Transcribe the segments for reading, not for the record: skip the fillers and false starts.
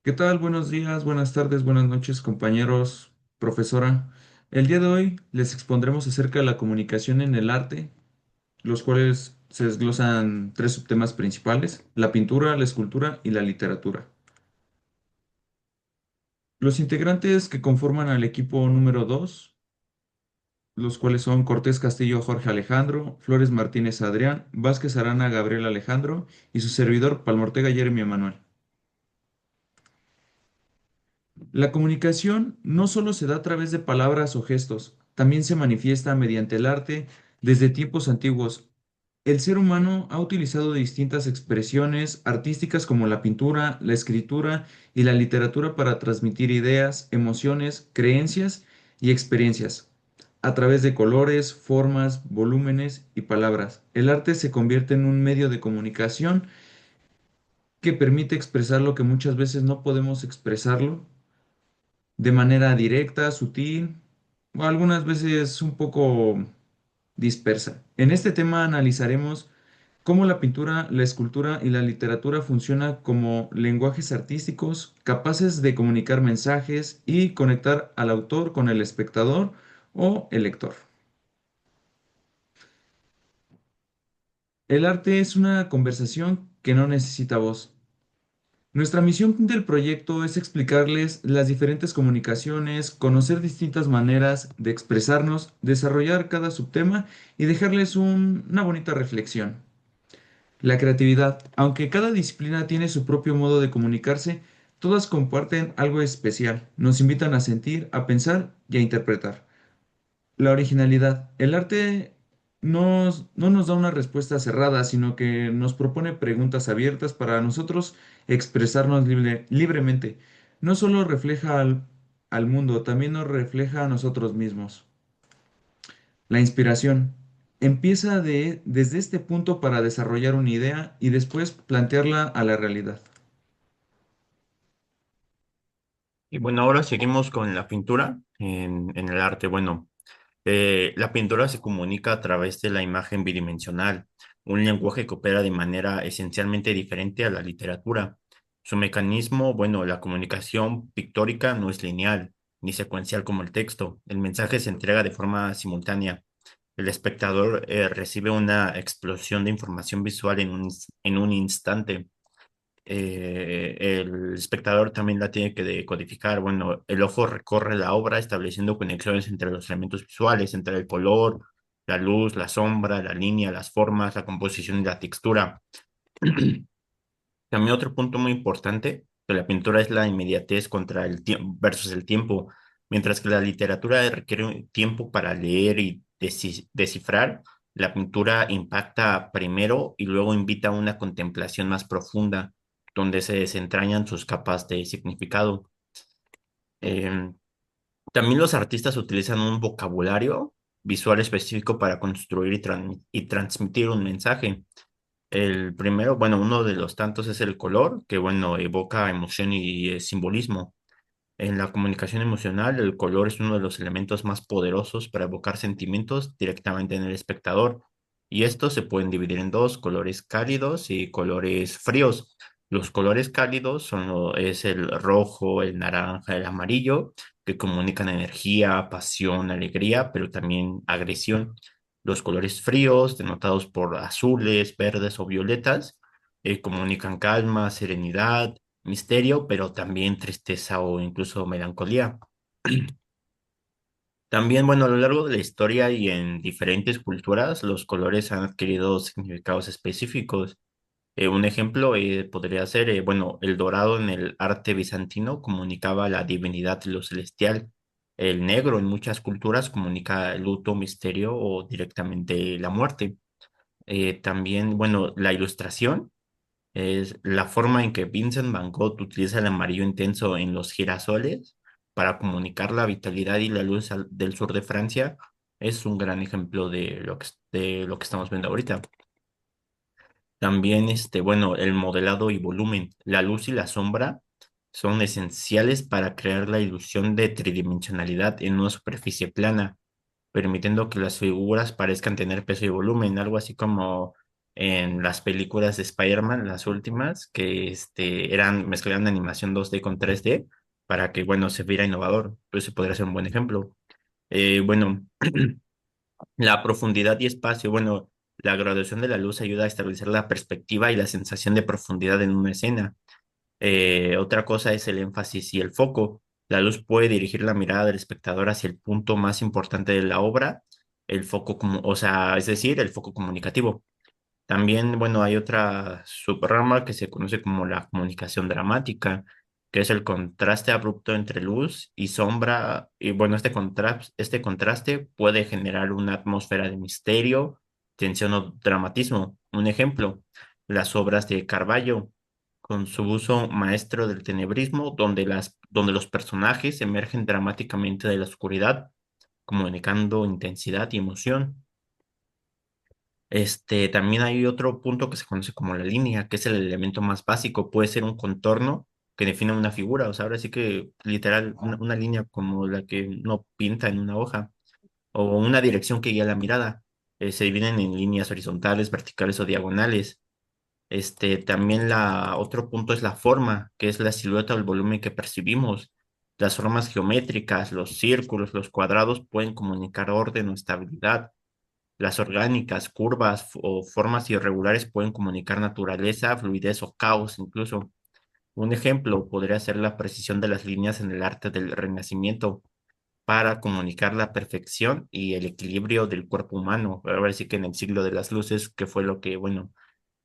¿Qué tal? Buenos días, buenas tardes, buenas noches, compañeros, profesora. El día de hoy les expondremos acerca de la comunicación en el arte, los cuales se desglosan tres subtemas principales: la pintura, la escultura y la literatura. Los integrantes que conforman al equipo número 2, los cuales son Cortés Castillo Jorge Alejandro, Flores Martínez Adrián, Vázquez Arana Gabriel Alejandro y su servidor Palmortega Jeremy Emanuel. La comunicación no solo se da a través de palabras o gestos, también se manifiesta mediante el arte. Desde tiempos antiguos, el ser humano ha utilizado distintas expresiones artísticas como la pintura, la escritura y la literatura para transmitir ideas, emociones, creencias y experiencias. A través de colores, formas, volúmenes y palabras, el arte se convierte en un medio de comunicación que permite expresar lo que muchas veces no podemos expresarlo de manera directa, sutil o algunas veces un poco dispersa. En este tema analizaremos cómo la pintura, la escultura y la literatura funcionan como lenguajes artísticos capaces de comunicar mensajes y conectar al autor con el espectador o el lector. El arte es una conversación que no necesita voz. Nuestra misión del proyecto es explicarles las diferentes comunicaciones, conocer distintas maneras de expresarnos, desarrollar cada subtema y dejarles una bonita reflexión. La creatividad. Aunque cada disciplina tiene su propio modo de comunicarse, todas comparten algo especial. Nos invitan a sentir, a pensar y a interpretar. La originalidad. El arte no nos da una respuesta cerrada, sino que nos propone preguntas abiertas para nosotros expresarnos libremente. No solo refleja al mundo, también nos refleja a nosotros mismos. La inspiración. Empieza desde este punto para desarrollar una idea y después plantearla a la realidad. Y bueno, ahora seguimos con la pintura en el arte. Bueno, la pintura se comunica a través de la imagen bidimensional, un lenguaje que opera de manera esencialmente diferente a la literatura. Su mecanismo, bueno, la comunicación pictórica no es lineal ni secuencial como el texto. El mensaje se entrega de forma simultánea. El espectador recibe una explosión de información visual en un instante. El espectador también la tiene que decodificar. Bueno, el ojo recorre la obra estableciendo conexiones entre los elementos visuales, entre el color, la luz, la sombra, la línea, las formas, la composición y la textura. También otro punto muy importante de la pintura es la inmediatez contra el tiempo versus el tiempo. Mientras que la literatura requiere un tiempo para leer y descifrar, la pintura impacta primero y luego invita a una contemplación más profunda, donde se desentrañan sus capas de significado. Em, También los artistas utilizan un vocabulario visual específico para construir y transmitir un mensaje. El primero, bueno, uno de los tantos es el color, que bueno, evoca emoción y simbolismo. En la comunicación emocional, el color es uno de los elementos más poderosos para evocar sentimientos directamente en el espectador. Y estos se pueden dividir en dos: colores cálidos y colores fríos. Los colores cálidos es el rojo, el naranja, el amarillo, que comunican energía, pasión, alegría, pero también agresión. Los colores fríos, denotados por azules, verdes o violetas, comunican calma, serenidad, misterio, pero también tristeza o incluso melancolía. También, bueno, a lo largo de la historia y en diferentes culturas, los colores han adquirido significados específicos. Un ejemplo podría ser, bueno, el dorado en el arte bizantino comunicaba la divinidad y lo celestial. El negro en muchas culturas comunica luto, misterio o directamente la muerte. También, bueno, la ilustración es la forma en que Vincent Van Gogh utiliza el amarillo intenso en los girasoles para comunicar la vitalidad y la luz del sur de Francia. Es un gran ejemplo de lo que estamos viendo ahorita. También, bueno, el modelado y volumen, la luz y la sombra son esenciales para crear la ilusión de tridimensionalidad en una superficie plana, permitiendo que las figuras parezcan tener peso y volumen, algo así como en las películas de Spider-Man, las últimas, que mezclaban animación 2D con 3D para que, bueno, se viera innovador. Pues ese podría ser un buen ejemplo. Bueno, la profundidad y espacio, bueno, la graduación de la luz ayuda a establecer la perspectiva y la sensación de profundidad en una escena. Otra cosa es el énfasis y el foco. La luz puede dirigir la mirada del espectador hacia el punto más importante de la obra, el foco como, o sea, es decir, el foco comunicativo. También, bueno, hay otra subrama que se conoce como la comunicación dramática, que es el contraste abrupto entre luz y sombra. Y bueno, este contraste puede generar una atmósfera de misterio, tensión o dramatismo. Un ejemplo, las obras de Carballo, con su uso maestro del tenebrismo, donde los personajes emergen dramáticamente de la oscuridad, comunicando intensidad y emoción. También hay otro punto que se conoce como la línea, que es el elemento más básico. Puede ser un contorno que define una figura, o sea, ahora sí que literal, una línea como la que uno pinta en una hoja, o una dirección que guía la mirada. Se dividen en líneas horizontales, verticales o diagonales. También otro punto es la forma, que es la silueta o el volumen que percibimos. Las formas geométricas, los círculos, los cuadrados pueden comunicar orden o estabilidad. Las orgánicas, curvas o formas irregulares pueden comunicar naturaleza, fluidez o caos incluso. Un ejemplo podría ser la precisión de las líneas en el arte del Renacimiento para comunicar la perfección y el equilibrio del cuerpo humano. Ahora sí que en el siglo de las luces, que fue lo que, bueno,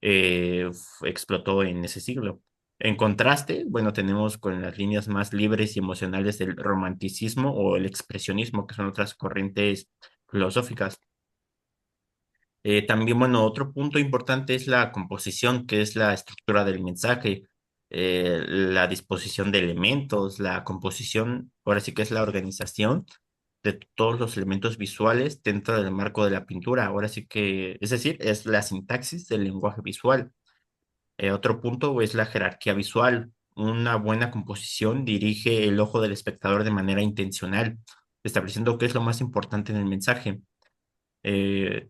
explotó en ese siglo. En contraste, bueno, tenemos con las líneas más libres y emocionales del romanticismo o el expresionismo, que son otras corrientes filosóficas. También, bueno, otro punto importante es la composición, que es la estructura del mensaje, la disposición de elementos, la composición, ahora sí que es la organización de todos los elementos visuales dentro del marco de la pintura. Ahora sí que, es decir, es la sintaxis del lenguaje visual. Otro punto es la jerarquía visual. Una buena composición dirige el ojo del espectador de manera intencional, estableciendo qué es lo más importante en el mensaje.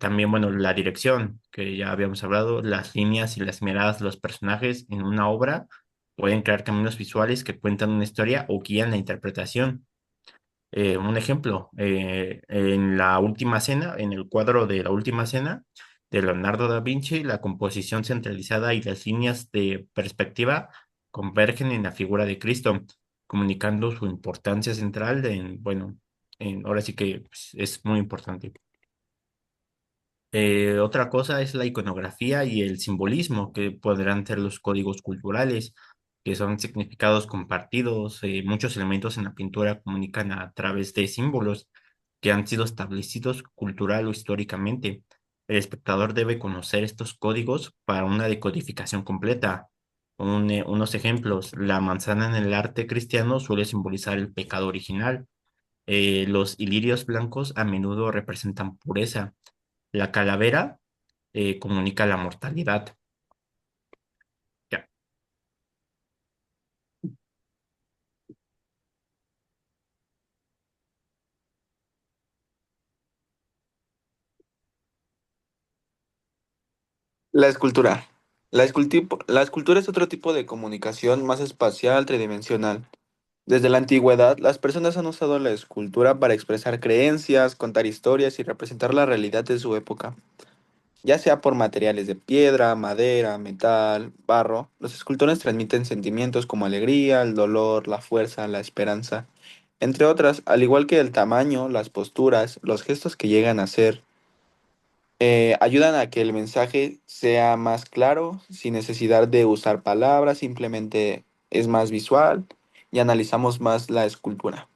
También, bueno, la dirección, que ya habíamos hablado, las líneas y las miradas de los personajes en una obra pueden crear caminos visuales que cuentan una historia o guían la interpretación. Un ejemplo, en la última cena, en el cuadro de la última cena de Leonardo da Vinci, la composición centralizada y las líneas de perspectiva convergen en la figura de Cristo, comunicando su importancia central bueno, ahora sí que pues, es muy importante. Otra cosa es la iconografía y el simbolismo, que podrán ser los códigos culturales, que son significados compartidos. Muchos elementos en la pintura comunican a través de símbolos que han sido establecidos cultural o históricamente. El espectador debe conocer estos códigos para una decodificación completa. Unos ejemplos, la manzana en el arte cristiano suele simbolizar el pecado original. Los ilirios blancos a menudo representan pureza. La calavera comunica la mortalidad. Ya. La escultura. La escultura es otro tipo de comunicación más espacial, tridimensional. Desde la antigüedad, las personas han usado la escultura para expresar creencias, contar historias y representar la realidad de su época. Ya sea por materiales de piedra, madera, metal, barro, los escultores transmiten sentimientos como alegría, el dolor, la fuerza, la esperanza, entre otras, al igual que el tamaño, las posturas, los gestos que llegan a ser ayudan a que el mensaje sea más claro, sin necesidad de usar palabras, simplemente es más visual y analizamos más la escultura.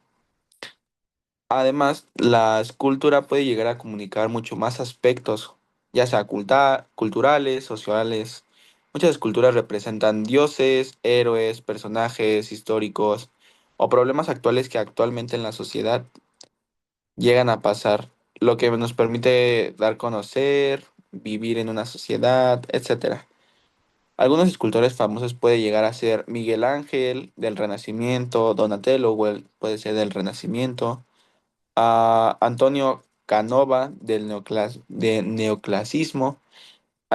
Además, la escultura puede llegar a comunicar mucho más aspectos, ya sea culturales, sociales. Muchas esculturas representan dioses, héroes, personajes históricos o problemas actuales que actualmente en la sociedad llegan a pasar, lo que nos permite dar a conocer, vivir en una sociedad, etcétera. Algunos escultores famosos puede llegar a ser Miguel Ángel del Renacimiento, Donatello puede ser del Renacimiento, a Antonio Canova del neoclasismo,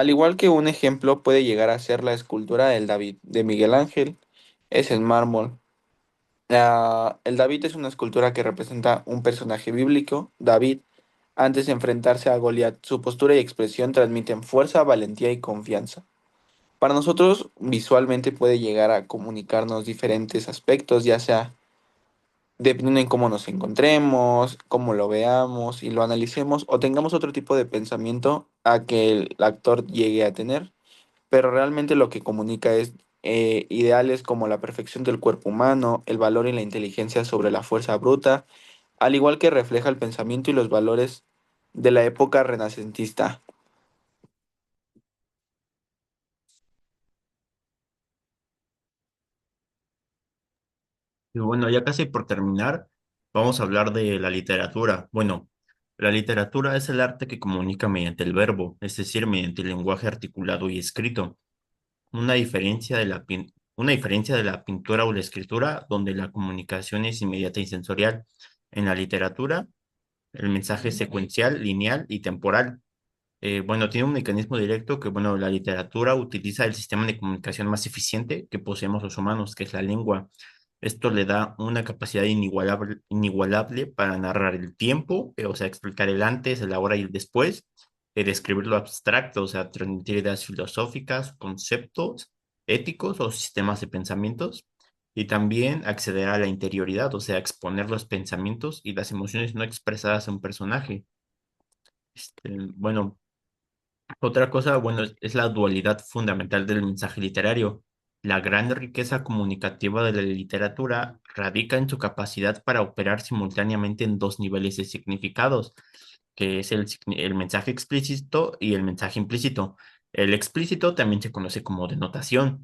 Al igual que un ejemplo puede llegar a ser la escultura del David de Miguel Ángel, es en mármol. El David es una escultura que representa un personaje bíblico, David, antes de enfrentarse a Goliat. Su postura y expresión transmiten fuerza, valentía y confianza. Para nosotros, visualmente puede llegar a comunicarnos diferentes aspectos, ya sea dependiendo en cómo nos encontremos, cómo lo veamos y lo analicemos, o tengamos otro tipo de pensamiento a que el actor llegue a tener, pero realmente lo que comunica es ideales como la perfección del cuerpo humano, el valor y la inteligencia sobre la fuerza bruta, al igual que refleja el pensamiento y los valores de la época renacentista. Y bueno, ya casi por terminar, vamos a hablar de la literatura. Bueno, la literatura es el arte que comunica mediante el verbo, es decir, mediante el lenguaje articulado y escrito. Una diferencia de la pintura o la escritura, donde la comunicación es inmediata y sensorial. En la literatura, el mensaje es secuencial, lineal y temporal. Bueno, tiene un mecanismo directo que, bueno, la literatura utiliza el sistema de comunicación más eficiente que poseemos los humanos, que es la lengua. Esto le da una capacidad inigualable para narrar el tiempo, o sea, explicar el antes, el ahora y el después, describir lo abstracto, o sea, transmitir ideas filosóficas, conceptos éticos o sistemas de pensamientos, y también acceder a la interioridad, o sea, exponer los pensamientos y las emociones no expresadas a un personaje. Bueno, otra cosa, bueno, es la dualidad fundamental del mensaje literario. La gran riqueza comunicativa de la literatura radica en su capacidad para operar simultáneamente en dos niveles de significados, que es el mensaje explícito y el mensaje implícito. El explícito también se conoce como denotación,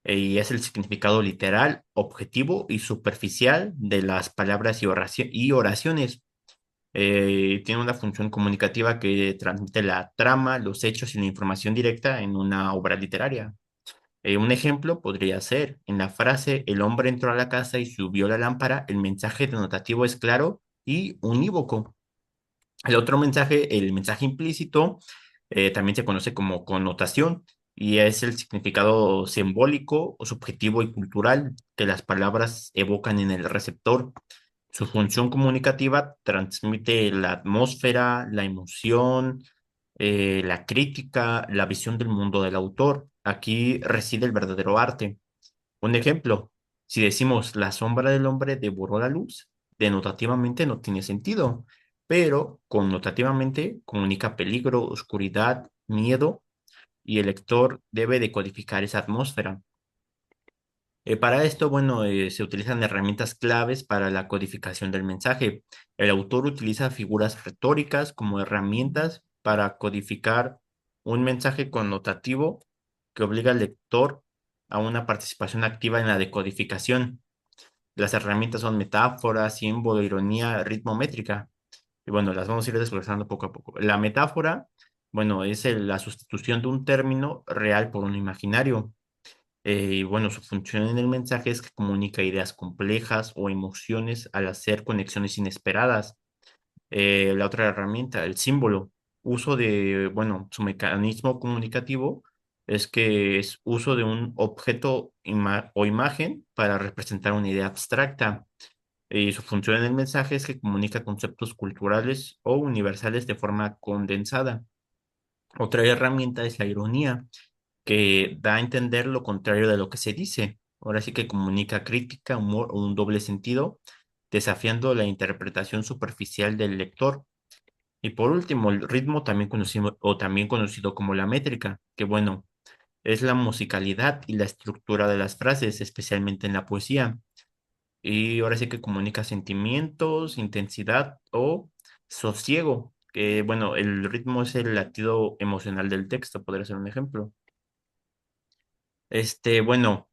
y es el significado literal, objetivo y superficial de las palabras y oraciones. Tiene una función comunicativa que transmite la trama, los hechos y la información directa en una obra literaria. Un ejemplo podría ser, en la frase "el hombre entró a la casa y subió la lámpara", el mensaje denotativo es claro y unívoco. El otro mensaje, el mensaje implícito, también se conoce como connotación y es el significado simbólico, o subjetivo y cultural que las palabras evocan en el receptor. Su función comunicativa transmite la atmósfera, la emoción, la crítica, la visión del mundo del autor. Aquí reside el verdadero arte. Un ejemplo, si decimos "la sombra del hombre devoró la luz", denotativamente no tiene sentido, pero connotativamente comunica peligro, oscuridad, miedo, y el lector debe decodificar esa atmósfera. Para esto, bueno, se utilizan herramientas claves para la codificación del mensaje. El autor utiliza figuras retóricas como herramientas para codificar un mensaje connotativo que obliga al lector a una participación activa en la decodificación. Las herramientas son metáfora, símbolo, ironía, ritmo, métrica. Y bueno, las vamos a ir desglosando poco a poco. La metáfora, bueno, es la sustitución de un término real por un imaginario. Y bueno, su función en el mensaje es que comunica ideas complejas o emociones al hacer conexiones inesperadas. La otra herramienta, el símbolo, bueno, su mecanismo comunicativo es que es uso de un objeto o imagen para representar una idea abstracta. Y su función en el mensaje es que comunica conceptos culturales o universales de forma condensada. Otra herramienta es la ironía, que da a entender lo contrario de lo que se dice. Ahora sí que comunica crítica, humor o un doble sentido, desafiando la interpretación superficial del lector. Y por último, el ritmo, también conocido como la métrica, que bueno, es la musicalidad y la estructura de las frases, especialmente en la poesía. Y ahora sí que comunica sentimientos, intensidad o sosiego, que bueno, el ritmo es el latido emocional del texto, podría ser un ejemplo. Bueno,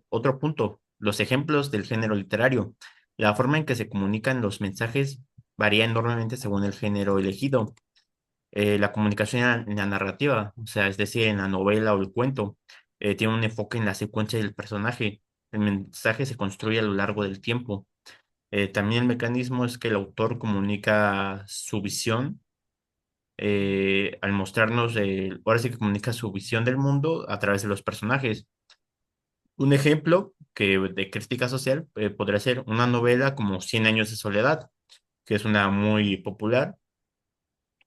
otro punto, los ejemplos del género literario. La forma en que se comunican los mensajes varía enormemente según el género elegido. La comunicación en la narrativa, o sea, es decir, en la novela o el cuento, tiene un enfoque en la secuencia del personaje. El mensaje se construye a lo largo del tiempo. También el mecanismo es que el autor comunica su visión al mostrarnos, ahora sí que comunica su visión del mundo a través de los personajes. Un ejemplo de crítica social podría ser una novela como Cien años de soledad, que es una muy popular.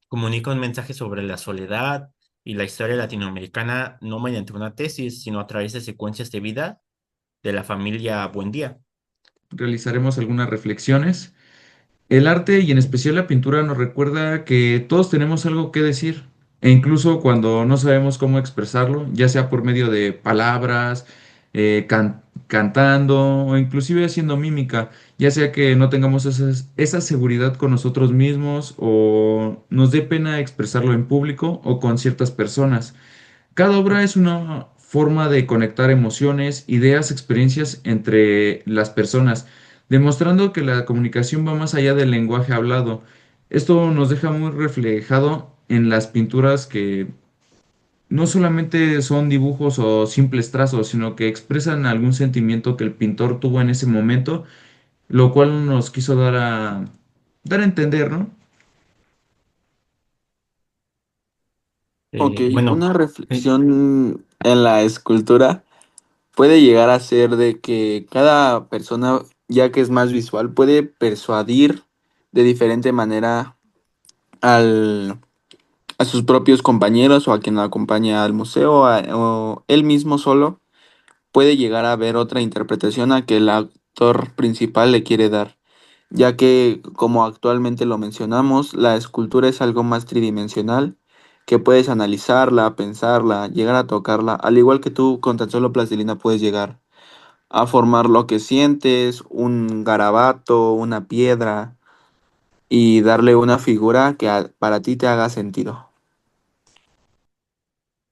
Comunica un mensaje sobre la soledad y la historia latinoamericana no mediante una tesis, sino a través de secuencias de vida de la familia Buendía. Realizaremos algunas reflexiones. El arte y en especial la pintura nos recuerda que todos tenemos algo que decir e incluso cuando no sabemos cómo expresarlo, ya sea por medio de palabras, cantando o inclusive haciendo mímica, ya sea que no tengamos esa seguridad con nosotros mismos o nos dé pena expresarlo en público o con ciertas personas. Cada obra es una forma de conectar emociones, ideas, experiencias entre las personas, demostrando que la comunicación va más allá del lenguaje hablado. Esto nos deja muy reflejado en las pinturas que no solamente son dibujos o simples trazos, sino que expresan algún sentimiento que el pintor tuvo en ese momento, lo cual nos quiso dar a entender, ¿no? Ok, Bueno, una eh, reflexión en la escultura puede llegar a ser de que cada persona, ya que es más visual, puede persuadir de diferente manera al, a sus propios compañeros o a quien lo acompaña al museo o él mismo solo puede llegar a ver otra interpretación a que el actor principal le quiere dar, ya que, como actualmente lo mencionamos, la escultura es algo más tridimensional, que puedes analizarla, pensarla, llegar a tocarla, al igual que tú con tan solo plastilina puedes llegar a formar lo que sientes, un garabato, una piedra, y darle una figura que para ti te haga sentido.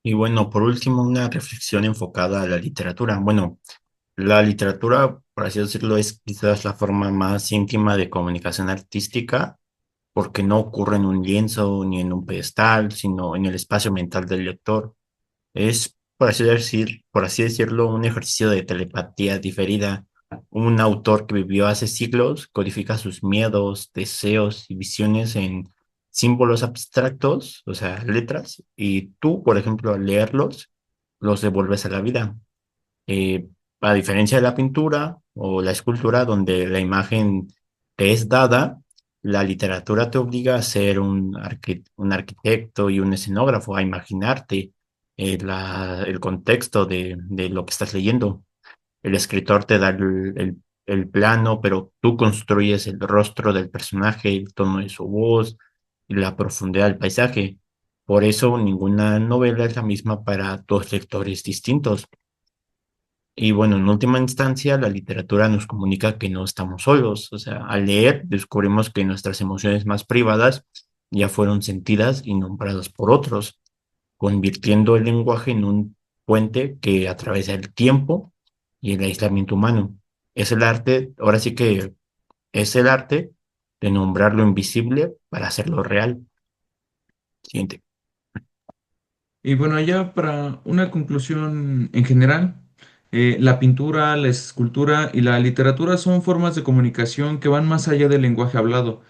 y bueno, por último, una reflexión enfocada a la literatura. Bueno, la literatura, por así decirlo, es quizás la forma más íntima de comunicación artística, porque no ocurre en un lienzo ni en un pedestal, sino en el espacio mental del lector. Es, por así decirlo, un ejercicio de telepatía diferida. Un autor que vivió hace siglos codifica sus miedos, deseos y visiones en símbolos abstractos, o sea, letras, y tú, por ejemplo, al leerlos, los devuelves a la vida. Eh, a diferencia de la pintura o la escultura, donde la imagen te es dada, la literatura te obliga a ser un arquitecto y un escenógrafo, a imaginarte el contexto de lo que estás leyendo. El escritor te da el plano, pero tú construyes el rostro del personaje, el tono de su voz y la profundidad del paisaje. Por eso ninguna novela es la misma para dos lectores distintos. Y bueno, en última instancia, la literatura nos comunica que no estamos solos. O sea, al leer descubrimos que nuestras emociones más privadas ya fueron sentidas y nombradas por otros, convirtiendo el lenguaje en un puente que atraviesa el tiempo y el aislamiento humano. Es el arte, ahora sí que es el arte de nombrar lo invisible para hacerlo real. Siguiente. Y bueno, ya para una conclusión en general, la pintura, la escultura y la literatura son formas de comunicación que van más allá del lenguaje hablado.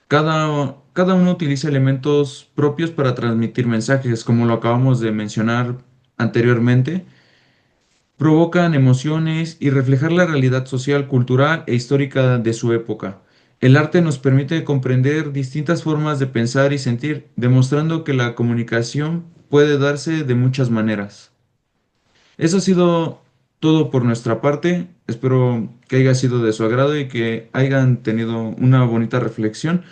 Cada uno utiliza elementos propios para transmitir mensajes, como lo acabamos de mencionar anteriormente, provocan emociones y reflejar la realidad social, cultural e histórica de su época. El arte nos permite comprender distintas formas de pensar y sentir, demostrando que la comunicación puede darse de muchas maneras. Eso ha sido todo por nuestra parte. Espero que haya sido de su agrado y que hayan tenido una bonita reflexión.